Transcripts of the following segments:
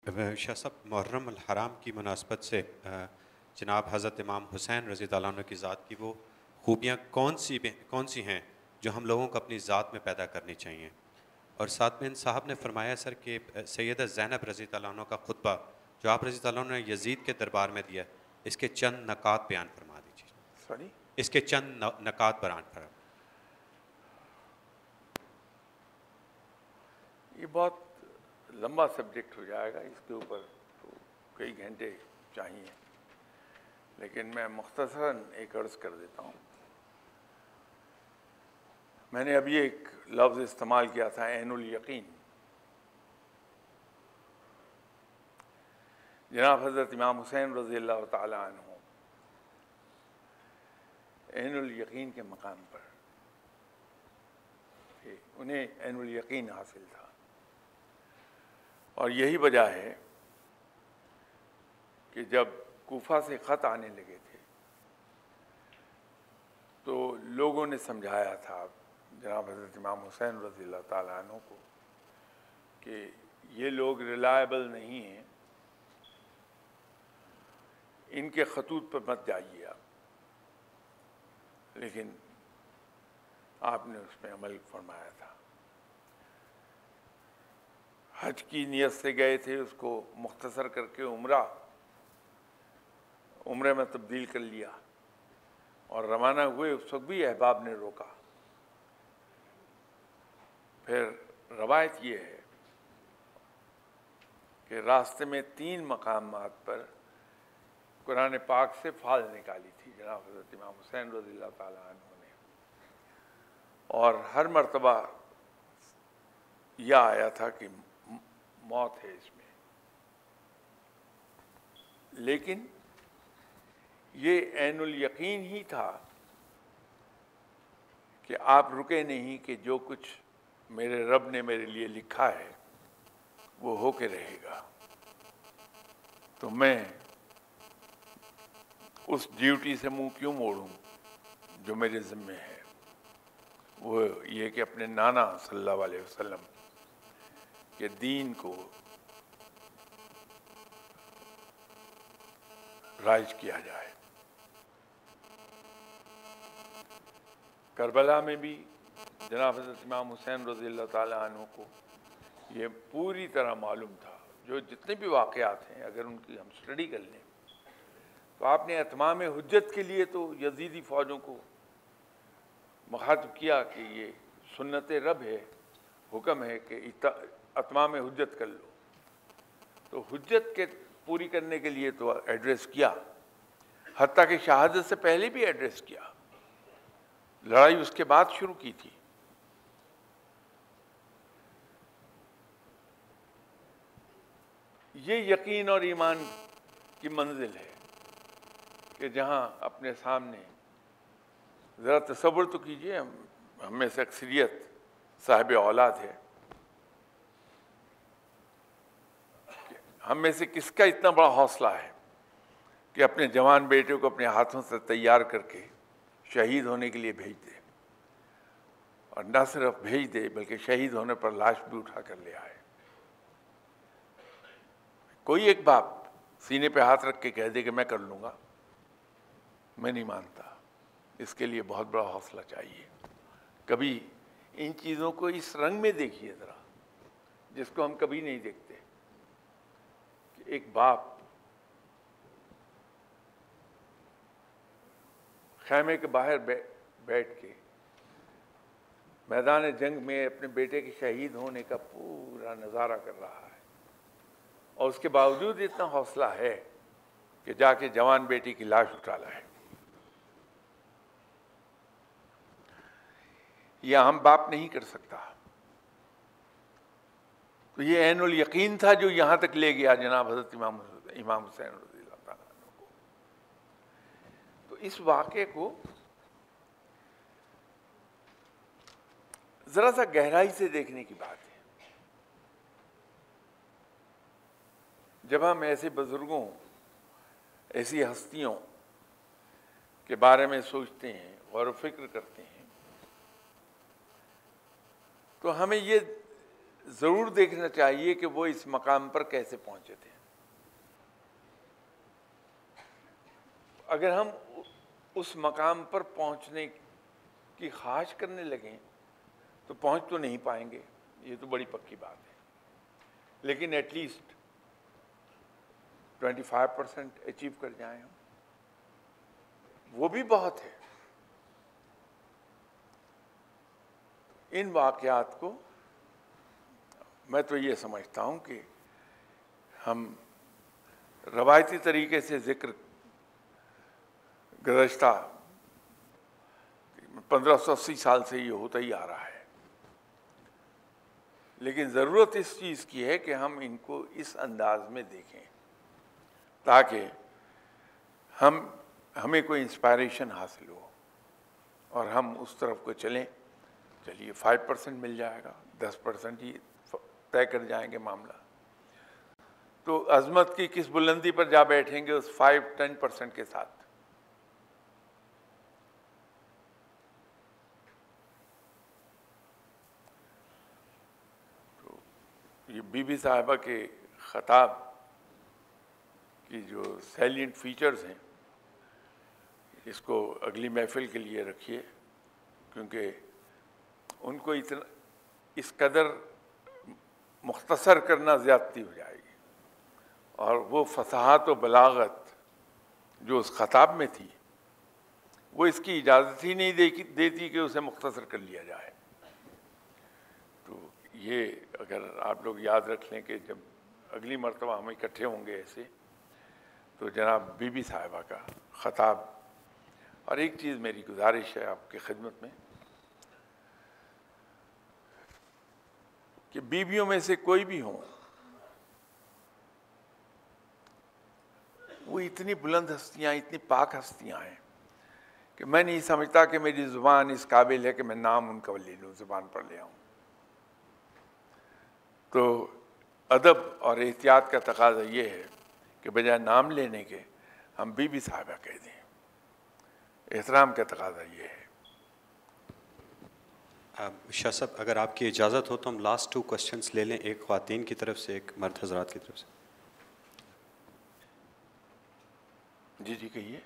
شاہ صاحب، محرم الحرام کی مناسبت سے جناب حضرت امام حسین رضی اللہ عنہ کی ذات کی وہ خوبیاں کون سی ہیں جو ہم لوگوں کو اپنی ذات میں پیدا کرنی چاہیے؟ اور ساتھ میں ان صاحب نے فرمایا سر کہ سیدہ زینب رضی اللہ عنہ کا خطبہ جو آپ رضی اللہ عنہ نے یزید کے دربار میں دیا، اس کے چند نکات بیان فرما دیجیے۔ سوری، اس کے چند نکات بیان فرما۔ یہ بہت لمبا سبجیکٹ ہو جائے گا، اس کے اوپر تو کئی گھنٹے چاہیے، لیکن میں مختصراً ایک عرض کر دیتا ہوں۔ میں نے ابھی ایک لفظ استعمال کیا تھا، عین الیقین۔ جناب حضرت امام حسین رضی اللہ تعالی عنہ عین الیقین کے مقام پر تھے، انہیں عین الیقین حاصل تھا، اور یہی وجہ ہے کہ جب کوفہ سے خط آنے لگے تھے تو لوگوں نے سمجھایا تھا جناب حضرت امام حسین رضی اللہ تعالیٰ عنہ کو کہ یہ لوگ ریلائبل نہیں ہیں، ان کے خطوط پر مت جائیے آپ، لیکن آپ نے اس میں عمل فرمایا تھا۔ حج کی نیت سے گئے تھے، اس کو مختصر کر کے عمرے میں تبدیل کر لیا، اور روانہ ہوئے اس وقت بھی احباب نے روکا۔ پھر روایت یہ ہے کہ راستے میں 3 مقامات پر قرآن پاک سے فال نکالی تھی جناب حضرت امام حسین رضی اللہ تعالیٰ عنہ نے، اور ہر مرتبہ یہ آیا تھا کہ موت ہے اس میں، لیکن یہ عین الیقین ہی تھا کہ آپ رکے نہیں کہ جو کچھ میرے رب نے میرے لیے لکھا ہے وہ ہو کے رہے گا، تو میں اس ڈیوٹی سے منہ کیوں موڑوں جو میرے ذمہ ہے۔ وہ یہ کہ اپنے نانا صلی اللہ علیہ وسلم کے دین کو رائج کیا جائے۔ کربلا میں بھی جناب حضرت امام حسین رضی اللہ تعالیٰ عنہ کو یہ پوری طرح معلوم تھا، جو جتنے بھی واقعات ہیں اگر ان کی ہم سٹڈی کر لیں تو آپ نے اتمام حجت کے لیے تو یزیدی فوجوں کو مخاطب کیا کہ یہ سنت رب ہے، حکم ہے کہ اتمام حجت کر لو، تو حجت کے پوری کرنے کے لیے تو ایڈریس کیا، حتیٰ کہ شہادت سے پہلے بھی ایڈریس کیا، لڑائی اس کے بعد شروع کی تھی۔ یہ یقین اور ایمان کی منزل ہے کہ جہاں اپنے سامنے، ذرا تصور تو کیجئے، ہم میں سے اکثریت صاحب اولاد ہے، ہم میں سے کس کا اتنا بڑا حوصلہ ہے کہ اپنے جوان بیٹے کو اپنے ہاتھوں سے تیار کر کے شہید ہونے کے لیے بھیج دے، اور نہ صرف بھیج دے بلکہ شہید ہونے پر لاش بھی اٹھا کر لے آئے۔ کوئی ایک باپ سینے پہ ہاتھ رکھ کے کہہ دے کہ میں کر لوں گا، میں نہیں مانتا، اس کے لیے بہت بڑا حوصلہ چاہیے۔ کبھی ان چیزوں کو اس رنگ میں دیکھیے ذرا، جس کو ہم کبھی نہیں دیکھتے، کہ ایک باپ خیمے کے باہر بیٹھ کے میدان جنگ میں اپنے بیٹے کے شہید ہونے کا پورا نظارہ کر رہا ہے، اور اس کے باوجود اتنا حوصلہ ہے کہ جا کے جوان بیٹی کی لاش اٹھا لائے۔ یہ عام باپ نہیں کر سکتا۔ تو یہ عین الیقین تھا جو یہاں تک لے گیا جناب حضرت امام حسین رضی اللہ تعالیٰ عنہ کو۔ تو اس واقعے کو ذرا سا گہرائی سے دیکھنے کی بات ہے۔ جب ہم ایسے بزرگوں، ایسی ہستیوں کے بارے میں سوچتے ہیں، غور و فکر کرتے ہیں، تو ہمیں یہ ضرور دیکھنا چاہیے کہ وہ اس مقام پر کیسے پہنچے تھے. اگر ہم اس مقام پر پہنچنے کی خواہش کرنے لگیں تو پہنچ تو نہیں پائیں گے، یہ تو بڑی پکی بات ہے، لیکن ایٹ لیسٹ 25% اچیو کر جائیں ہم، وہ بھی بہت ہے. ان واقعات کو میں تو یہ سمجھتا ہوں کہ ہم روایتی طریقے سے ذکر گزشتہ 1580 سال سے یہ ہوتا ہی آ رہا ہے، لیکن ضرورت اس چیز کی ہے کہ ہم ان کو اس انداز میں دیکھیں تاکہ ہمیں کوئی انسپائریشن حاصل ہو اور ہم اس طرف کو چلیں. چلیے 5% مل جائے گا، 10% ہی طے کر جائیں گے معاملہ، تو عظمت کی کس بلندی پر جا بیٹھیں گے اس 5-10% کے ساتھ. تو یہ بی بی صاحبہ کے خطاب کی جو سیلینٹ فیچرز ہیں اس کو اگلی محفل کے لیے رکھیے، کیونکہ ان کو اتنا اس قدر مختصر کرنا زیادتی ہو جائے گی، اور وہ فصاحت و بلاغت جو اس خطاب میں تھی وہ اس کی اجازت ہی نہیں دیتی کہ اسے مختصر کر لیا جائے. تو یہ اگر آپ لوگ یاد رکھ لیں کہ جب اگلی مرتبہ ہم اکٹھے ہوں گے ایسے، تو جناب بی بی صاحبہ کا خطاب. اور ایک چیز میری گزارش ہے آپ کی خدمت میں کہ بیویوں میں سے کوئی بھی ہوں، وہ اتنی بلند ہستیاں، اتنی پاک ہستیاں ہیں کہ میں نہیں سمجھتا کہ میری زبان اس قابل ہے کہ میں نام ان کا لے لوں، زبان پر لے آؤں. تو ادب اور احتیاط کا تقاضا یہ ہے کہ بجائے نام لینے کے ہم بی بی صاحبہ کہہ دیں. احترام کا تقاضا یہ ہے. شاہ صاحب اگر آپ کی اجازت ہو تو ہم لاسٹ 2 کوسچنس لے لیں، ایک خواتین کی طرف سے، ایک مرد حضرات کی طرف سے. جی جی کہیے.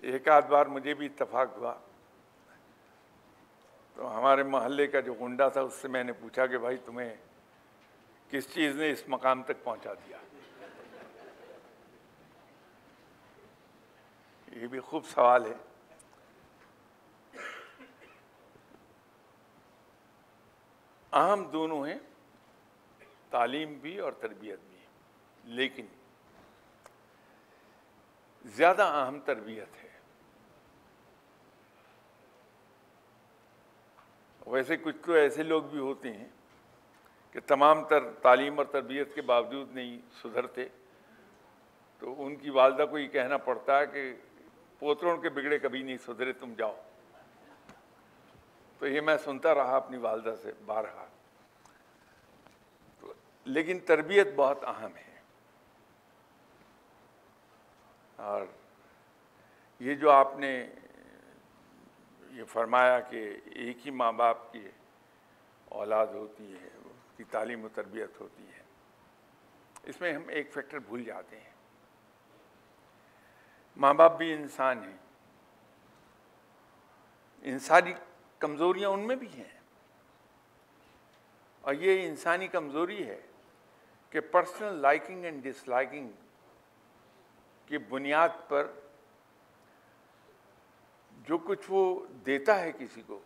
ایک آدھ بار مجھے بھی اتفاق ہوا تو ہمارے محلے کا جو گنڈا تھا اس سے میں نے پوچھا کہ بھائی تمہیں کس چیز نے اس مقام تک پہنچا دیا. یہ بھی خوب سوال ہے. اہم دونوں ہیں، تعلیم بھی اور تربیت بھی، لیکن زیادہ اہم تربیت ہے. ویسے کچھ تو ایسے لوگ بھی ہوتے ہیں کہ تمام تر تعلیم اور تربیت کے باوجود نہیں سدھرتے، تو ان کی والدہ کو یہ کہنا پڑتا ہے کہ پوتروں کے بگڑے کبھی نہیں سدھرے، تم جاؤ. تو یہ میں سنتا رہا اپنی والدہ سے بارہا. لیکن تربیت بہت اہم ہے، اور یہ جو آپ نے یہ فرمایا کہ ایک ہی ماں باپ کی اولاد ہوتی ہے، اس کی تعلیم و تربیت ہوتی ہے، اس میں ہم ایک فیکٹر بھول جاتے ہیں. ماں باپ بھی انسان ہیں، انسانی کمزوریاں ان میں بھی ہیں، اور یہ انسانی کمزوری ہے کہ personal liking and disliking کی بنیاد پر جو کچھ وہ دیتا ہے کسی کو،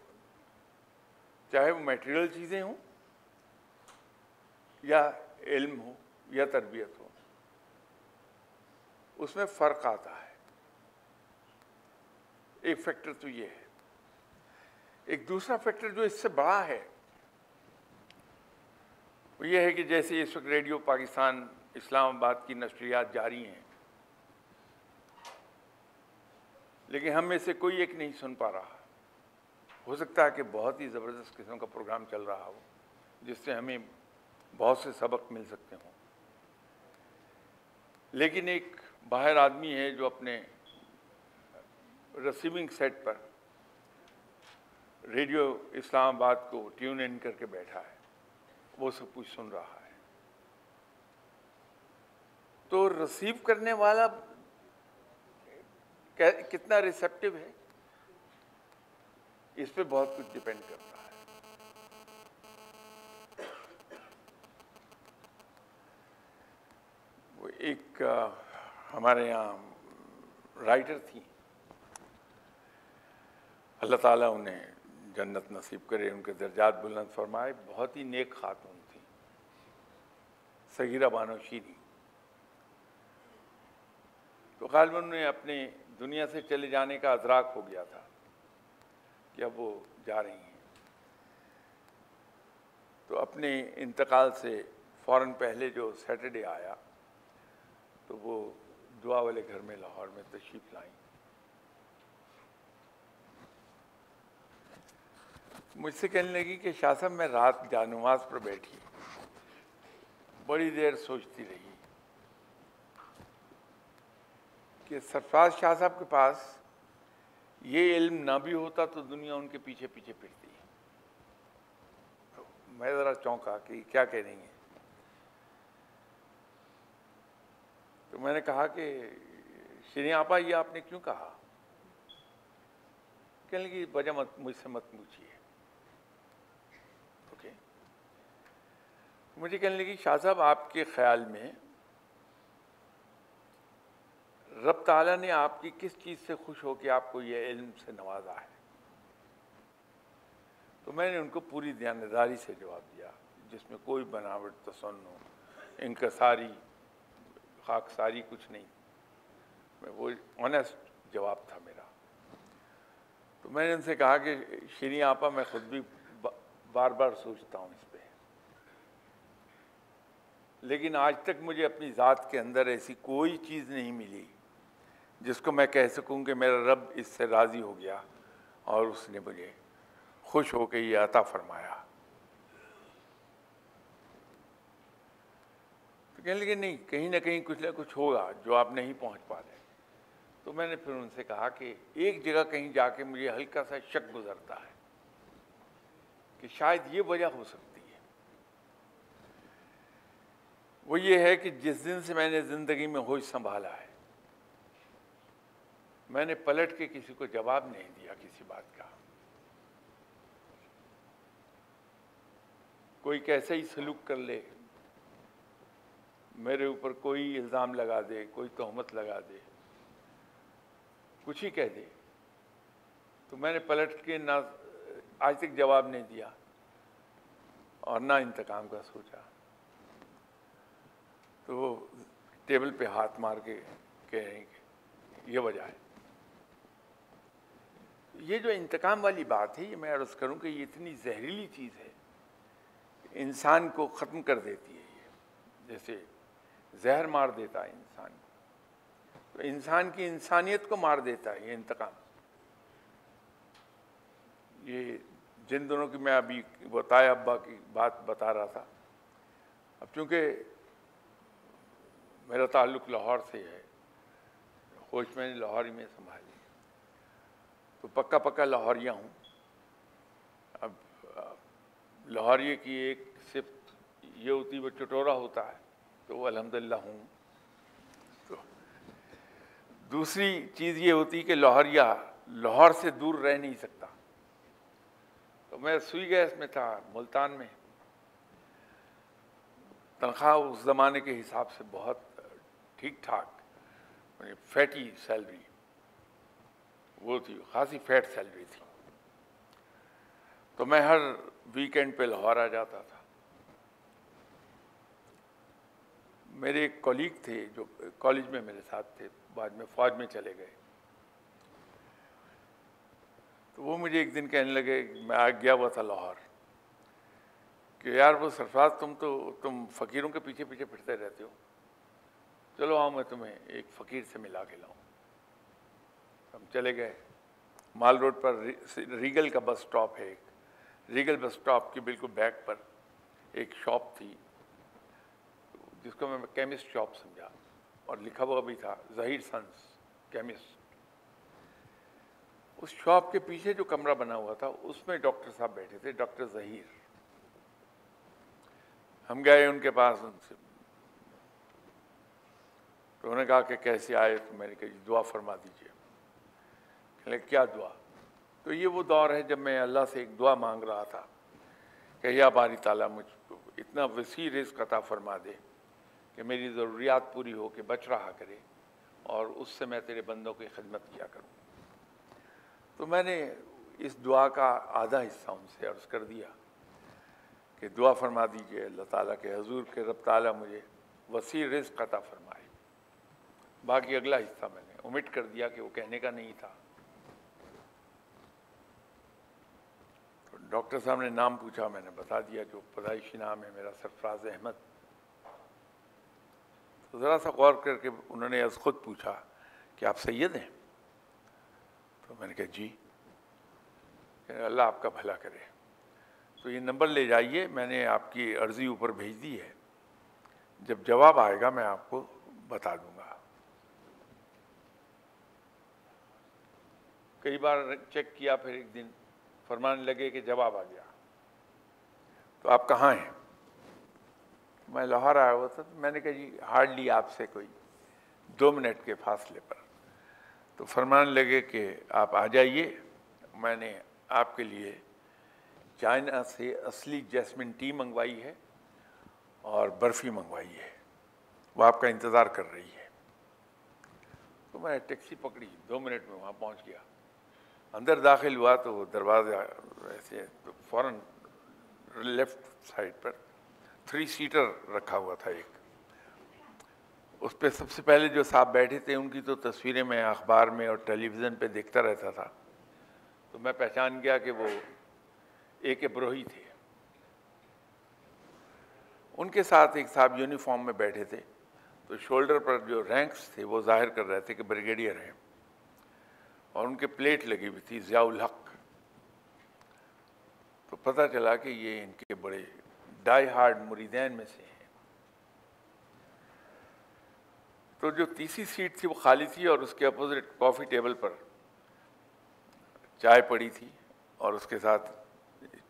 چاہے وہ میٹیریل چیزیں ہوں یا علم ہو یا تربیت ہو، اس میں فرق آتا ہے. ایک فیکٹر تو یہ ہے. ایک دوسرا فیکٹر جو اس سے بڑا ہے وہ یہ ہے کہ جیسے اس وقت ریڈیو پاکستان اسلام آباد کی نشریات جاری ہیں، لیکن ہم میں سے کوئی ایک نہیں سن پا رہا. ہو سکتا ہے کہ بہت ہی زبردست قسم کا پروگرام چل رہا ہو جس سے ہمیں بہت سے سبق مل سکتے ہوں، لیکن ایک باہر آدمی ہے جو اپنے ریسیونگ سیٹ پر ریڈیو اسلام آباد کو ٹیون ان کر کے بیٹھا ہے، وہ سب کچھ سن رہا ہے. تو ریسیو کرنے والا کتنا ریسیپٹیو ہے اس پہ بہت کچھ ڈیپینڈ کرتا ہے. وہ ایک ہمارے یہاں رائٹر تھی، اللہ تعالیٰ انہیں جنت نصیب کرے، ان کے درجات بلند فرمائے، بہت ہی نیک خاتون تھی، صغیرہ بانو شیری. تو غالباً انہیں اپنے دنیا سے چلے جانے کا ادراک ہو گیا تھا کہ اب وہ جا رہی ہیں. تو اپنے انتقال سے فوراً پہلے جو سیٹرڈے آیا تو وہ دعا والے گھر میں لاہور میں تشریف لائیں. مجھ سے کہنے لگی کہ شاہ صاحب میں رات جانماز پر بیٹھی بڑی دیر سوچتی رہی کہ سرفراز شاہ صاحب کے پاس یہ علم نہ بھی ہوتا تو دنیا ان کے پیچھے پیچھے پھرتی. میں ذرا چونکا کہ کیا کہہ رہی ہیں. تو میں نے کہا کہ شیریں آپا یہ آپ نے کیوں کہا؟ کہنے لگی وجہ مجھ سے مت پوچھیے. اوکے. مجھے کہنے لگی شاہ صاحب آپ کے خیال میں رب تعالیٰ نے آپ کی کس چیز سے خوش ہو کے آپ کو یہ علم سے نوازا ہے؟ تو میں نے ان کو پوری دیانتداری سے جواب دیا جس میں کوئی بناوٹ، تصنع، انکساری، خاکساری کچھ نہیں. وہ آنیسٹ جواب تھا میرا. تو میں نے ان سے کہا کہ شیریں آپا میں خود بھی بار بار سوچتا ہوں اس پہ، لیکن آج تک مجھے اپنی ذات کے اندر ایسی کوئی چیز نہیں ملی جس کو میں کہہ سکوں کہ میرا رب اس سے راضی ہو گیا اور اس نے مجھے خوش ہو کے یہ عطا فرمایا. تو کہنے لگے نہیں، کہیں نہ کہیں کچھ نہ کچھ ہوگا جو آپ نہیں پہنچ پا رہے. تو میں نے پھر ان سے کہا کہ ایک جگہ کہیں جا کے مجھے ہلکا سا شک گزرتا ہے کہ شاید یہ وجہ ہو سکتی ہے. وہ یہ ہے کہ جس دن سے میں نے زندگی میں ہوش سنبھالا ہے میں نے پلٹ کے کسی کو جواب نہیں دیا کسی بات کا. کوئی کیسے ہی سلوک کر لے، میرے اوپر کوئی الزام لگا دے، کوئی تہمت لگا دے، کچھ ہی کہہ دے، تو میں نے پلٹ کے نہ آج تک جواب نہیں دیا اور نہ انتقام کا سوچا. تو وہ ٹیبل پہ ہاتھ مار کے کہہ رہے ہیں کہ یہ وجہ ہے. یہ جو انتقام والی بات ہے یہ میں عرض کروں کہ یہ اتنی زہریلی چیز ہے، انسان کو ختم کر دیتی ہے. یہ جیسے زہر مار دیتا ہے انسان کو، تو انسان کی انسانیت کو مار دیتا ہے یہ انتقام. یہ جن دنوں کی میں ابھی وہ تائے ابا کی بات بتا رہا تھا، اب چونکہ میرا تعلق لاہور سے ہے، ہوش میں نے لاہور ہی میں سنبھالی، تو پکا پکا لاہوریہ ہوں. اب لاہوریے کی ایک صفت یہ ہوتی وہ چٹورا ہوتا ہے، تو وہ الحمدللہ ہوں. تو دوسری چیز یہ ہوتی کہ لاہوریہ لاہور سے دور رہ نہیں سکتا. تو میں سوئی گیس میں تھا ملتان میں، تنخواہ اس زمانے کے حساب سے بہت ٹھیک ٹھاک، فیٹی سیلری وہ تھی، خاصی فیٹ سیلری تھی. تو میں ہر ویکینڈ پہ لاہور آ جاتا تھا. میرے ایک کولیگ تھے جو کالج میں میرے ساتھ تھے، بعد میں فوج میں چلے گئے. تو وہ مجھے ایک دن کہنے لگے، میں آ گیا ہوا تھا لاہور، کہ یار وہ سرفراز تم فقیروں کے پیچھے پیچھے پھرتے رہتے ہو، چلو آؤ میں تمہیں ایک فقیر سے ملا کے لاؤں۔ ہم چلے گئے، مال روڈ پر ریگل کا بس سٹاپ ہے، ایک ریگل بس سٹاپ کی بالکل بیک پر ایک شاپ تھی جس کو میں کیمسٹ شاپ سمجھا، اور لکھا ہوا بھی تھا ظہیر سنس کیمسٹ۔ اس شاپ کے پیچھے جو کمرہ بنا ہوا تھا اس میں ڈاکٹر صاحب بیٹھے تھے، ڈاکٹر ظہیر۔ ہم گئے ان کے پاس، ان سے تو انہوں نے کہا کہ کیسے آئے؟ تو میں نے کہا دعا فرما دیجیے۔ کہنے لگے کیا دعا؟ تو یہ وہ دور ہے جب میں اللہ سے ایک دعا مانگ رہا تھا کہ یا باری تعالیٰ مجھ کو اتنا وسیع رزق عطا فرما دے کہ میری ضروریات پوری ہو کے بچ رہا کرے، اور اس سے میں تیرے بندوں کی خدمت کیا کروں۔ تو میں نے اس دعا کا آدھا حصہ ان سے عرض کر دیا کہ دعا فرما دیجیے اللہ تعالیٰ کے حضور کہ رب تعالیٰ مجھے وسیع رزق عطا فرمائے۔ باقی اگلا حصہ میں نے اومٹ کر دیا کہ وہ کہنے کا نہیں تھا۔ تو ڈاکٹر صاحب نے نام پوچھا، میں نے بتا دیا جو پیدائشی نام ہے میرا سرفراز احمد۔ تو ذرا سا غور کر کے انہوں نے از خود پوچھا کہ آپ سید ہیں؟ تو میں نے کہا جی۔ کہ اللہ آپ کا بھلا کرے، تو یہ نمبر لے جائیے، میں نے آپ کی عرضی اوپر بھیج دی ہے، جب جواب آئے گا میں آپ کو بتا دوں گا۔ کئی بار چیک کیا، پھر ایک دن فرمانے لگے کہ جواب آ گیا۔ تو آپ کہاں ہیں؟ میں لاہور آیا ہوا تھا۔ تو میں نے کہا جی ہارڈلی آپ سے کوئی 2 منٹ کے فاصلے پر۔ تو فرمانے لگے کہ آپ آ جائیے، میں نے آپ کے لیے چائنا سے اصلی جیسمن ٹی منگوائی ہے اور برفی منگوائی ہے، وہ آپ کا انتظار کر رہی ہے۔ تو میں نے ٹیکسی پکڑی، 2 منٹ میں وہاں پہنچ گیا۔ اندر داخل ہوا تو وہ دروازہ ایسے فوراً لیفٹ سائڈ پر 3 سیٹر رکھا ہوا تھا ایک، اس پہ سب سے پہلے جو صاحب بیٹھے تھے ان کی تو تصویریں میں اخبار میں اور ٹیلی ویژن پہ دیکھتا رہتا تھا، تو میں پہچان گیا کہ وہ اے کے بروہی تھے۔ ان کے ساتھ ایک صاحب یونیفارم میں بیٹھے تھے، تو شولڈر پر جو رینکس تھے وہ ظاہر کر رہے تھے کہ بریگیڈیئر ہیں، اور ان کے پلیٹ لگی ہوئی تھی ضیاء الحق۔ تو پتہ چلا کہ یہ ان کے بڑے ڈائی ہارڈ مریدین میں سے ہیں۔ تو جو تیسری سیٹ تھی وہ خالی تھی، اور اس کے اپوزٹ کافی ٹیبل پر چائے پڑی تھی، اور اس کے ساتھ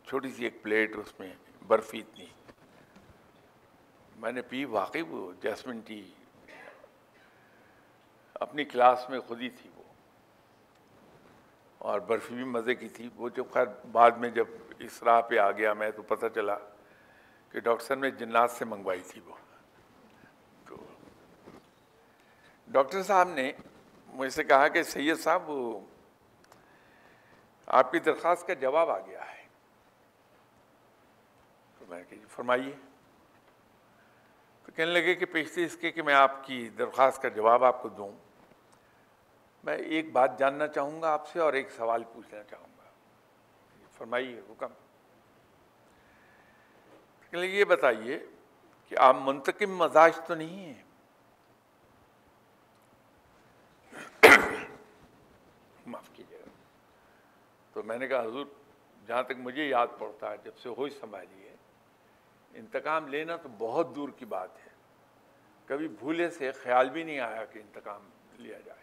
چھوٹی سی ایک پلیٹ، اس میں برفی اتنی۔ میں نے پی، واقعی وہ جیسمن ٹی اپنی کلاس میں خود ہی تھی وہ، اور برفی بھی مزے کی تھی۔ وہ جو خیر بعد میں جب اس راہ پہ آ گیا میں تو پتہ چلا کہ ڈاکٹر صاحب نے جنات سے منگوائی تھی وہ۔ تو ڈاکٹر صاحب نے مجھ سے کہا کہ سید صاحب وہ آپ کی درخواست کا جواب آ گیا ہے۔ تو میں نے کہا جی فرمائیے۔ تو کہنے لگے کہ پیشتے اس کے کہ میں آپ کی درخواست کا جواب آپ کو دوں، میں ایک بات جاننا چاہوں گا آپ سے اور ایک سوال پوچھنا چاہوں گا۔ فرمائیے، حکم۔ کہنے لگے یہ بتائیے کہ آپ منتقم مزاج تو نہیں ہیں؟ معاف کیجیے گا۔ تو میں نے کہا حضور جہاں تک مجھے یاد پڑتا ہے جب سے ہوش سنبھالی ہے، انتقام لینا تو بہت دور کی بات ہے، کبھی بھولے سے خیال بھی نہیں آیا کہ انتقام لیا جائے۔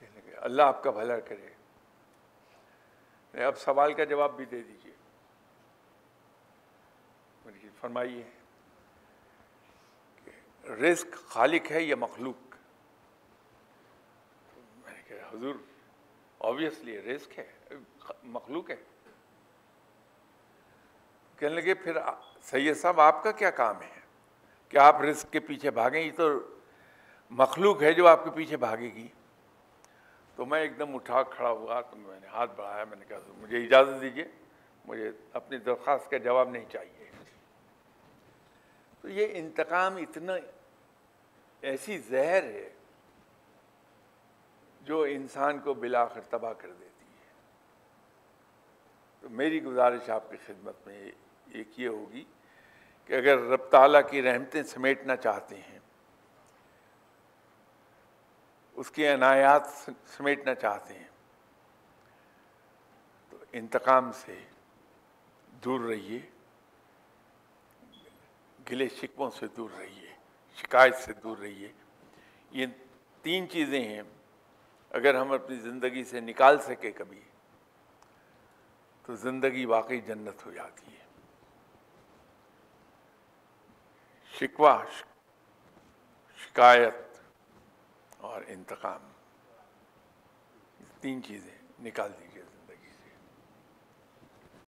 کہنے لگے اللہ آپ کا بھلا کرے، اب سوال کا جواب بھی دے دیجیے۔ فرمائیے کہ رزق خالق ہے یا مخلوق؟ میں نے کہا حضور obviously رزق ہے، مخلوق ہے۔ کہنے لگے پھر سید صاحب آپ کا کیا کام ہے کہ آپ رزق کے پیچھے بھاگیں؟ یہ تو مخلوق ہے جو آپ کے پیچھے بھاگے گی۔ تو میں ایک دم اٹھا کھڑا ہوا، تو میں نے ہاتھ بڑھایا، میں نے کہا مجھے اجازت دیجیے، مجھے اپنی درخواست کا جواب نہیں چاہیے۔ تو یہ انتقام اتنا ایسی زہر ہے جو انسان کو بالآخر تباہ کر دیتی ہے۔ تو میری گزارش آپ کی خدمت میں ایک یہ ہوگی کہ اگر رب تعالیٰ کی رحمتیں سمیٹنا چاہتے ہیں، اس کی عنایات سمیٹنا چاہتے ہیں، تو انتقام سے دور رہیے، گلے شکووں سے دور رہیے، شکایت سے دور رہیے۔ یہ 3 چیزیں ہیں، اگر ہم اپنی زندگی سے نکال سکے کبھی تو زندگی واقعی جنت ہو جاتی ہے۔ شکوہ، شکایت اور انتقام، 3 چیزیں نکال دیجیے۔